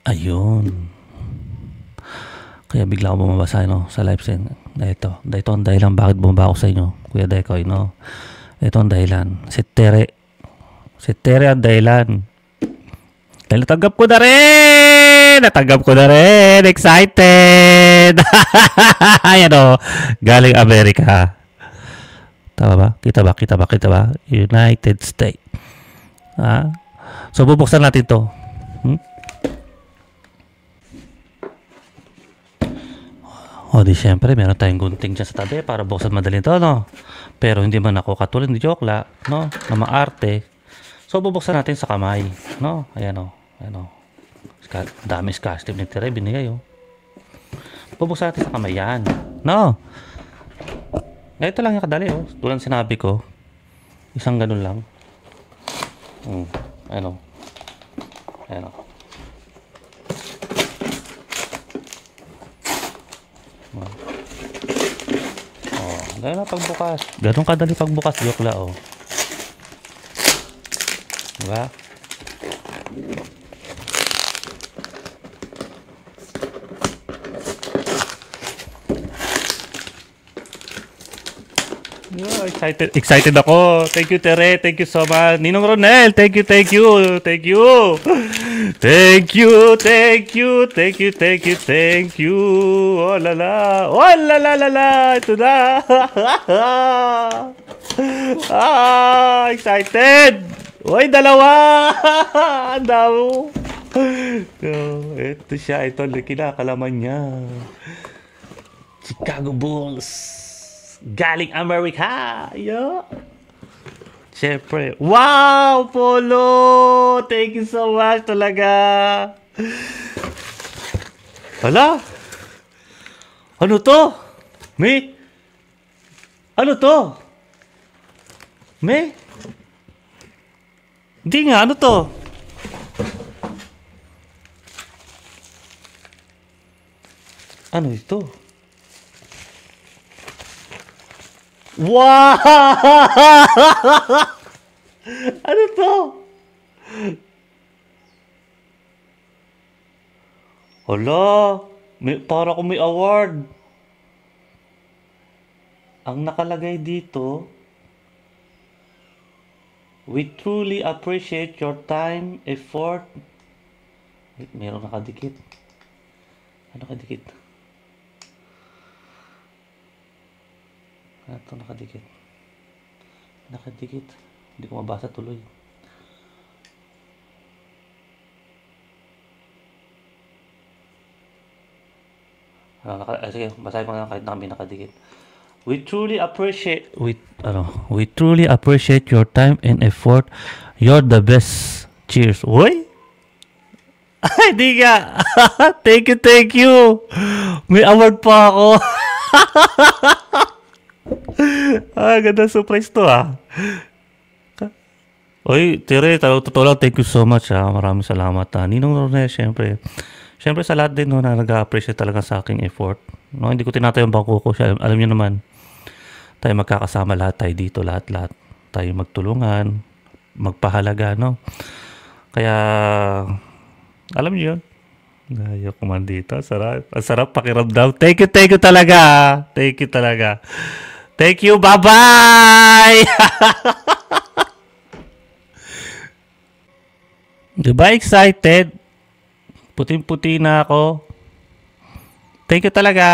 Ayun. Kaya bigla ako bumabasa no, sa live stream. Ito ang dahilan bakit bumaba ako sa inyo, Kuya Dekoy, no? Ito ang dahilan. Si Tere. Si Tere ang dahilan. Dahil natanggap ko na rin! Natanggap ko na rin! Excited! Ayan o. Galing Amerika. Tama ba? Kita ba? Kita ba? Kita ba? United States. Ha? So, bubuksan natin to. O di syempre, meron tayong gunting dyan sa tabi para buksan madali to, no? Pero hindi man ako katulad ni Jokla, no? Na maarte. So, bubuksan natin sa kamay, no? Ayan o. Ayan o. Dami scotch tape ni Tere, binigay o. Bubuksan natin sa kamay yan, no? Ito lang yung kadali o. Tulad sinabi ko, isang ganun lang. Ayan o. Ayan o. Ganun na pagbukas. Ganun kadali pagbukas, Jokla, oh. Diba? Yeah, excited ako. Thank you, Tere. Thank you so much. Ninong Ronel, thank you, thank you. Thank you. Thank you, thank you, thank you, thank you, thank you. Oh la la. Oh la la la la. Ito na. Excited. Oy, dalawa. Ang damo. Ito siya. Ito, kinakalaman niya. Chicago Bulls. Galing Amerika. Yo. Siyempre. Wow, Polo! Thank you so much talaga. Hala? Ano to? May? Ano to? May? Hindi nga, ano to? Ano ito? Wow! Ano to? Hala, para kung may award. Ang nakalagay dito, we truly appreciate your time, effort. Wait, meron nakadikit. Ano nakadikit? Ito nakadikit. Nakadikit. Hindi ko mabasa tuloy. Sige, basahin ko na kahit na kami nakadikit. We truly appreciate your time and effort. You're the best. Cheers. Uy! Ay, di nga. Thank you. May award pa ako. Ganda surprise to Oy, Tere, totoo lang, thank you so much Maraming salamat Ninong Ronel, syempre sa lahat din na nag-appreciate talaga sa aking effort, no? Hindi ko tinatayo ang bangko ko. Alam niyo naman, tayo magkakasama lahat tayo dito, lahat tayo magtulungan, magpahalaga, no? Kaya alam niyo yun, ayok man dito. Ang sarap pakiramdam. Thank you talaga. Thank you talaga. Thank you. Bye-bye. Diba excited? Puting-puti na ako. Thank you talaga.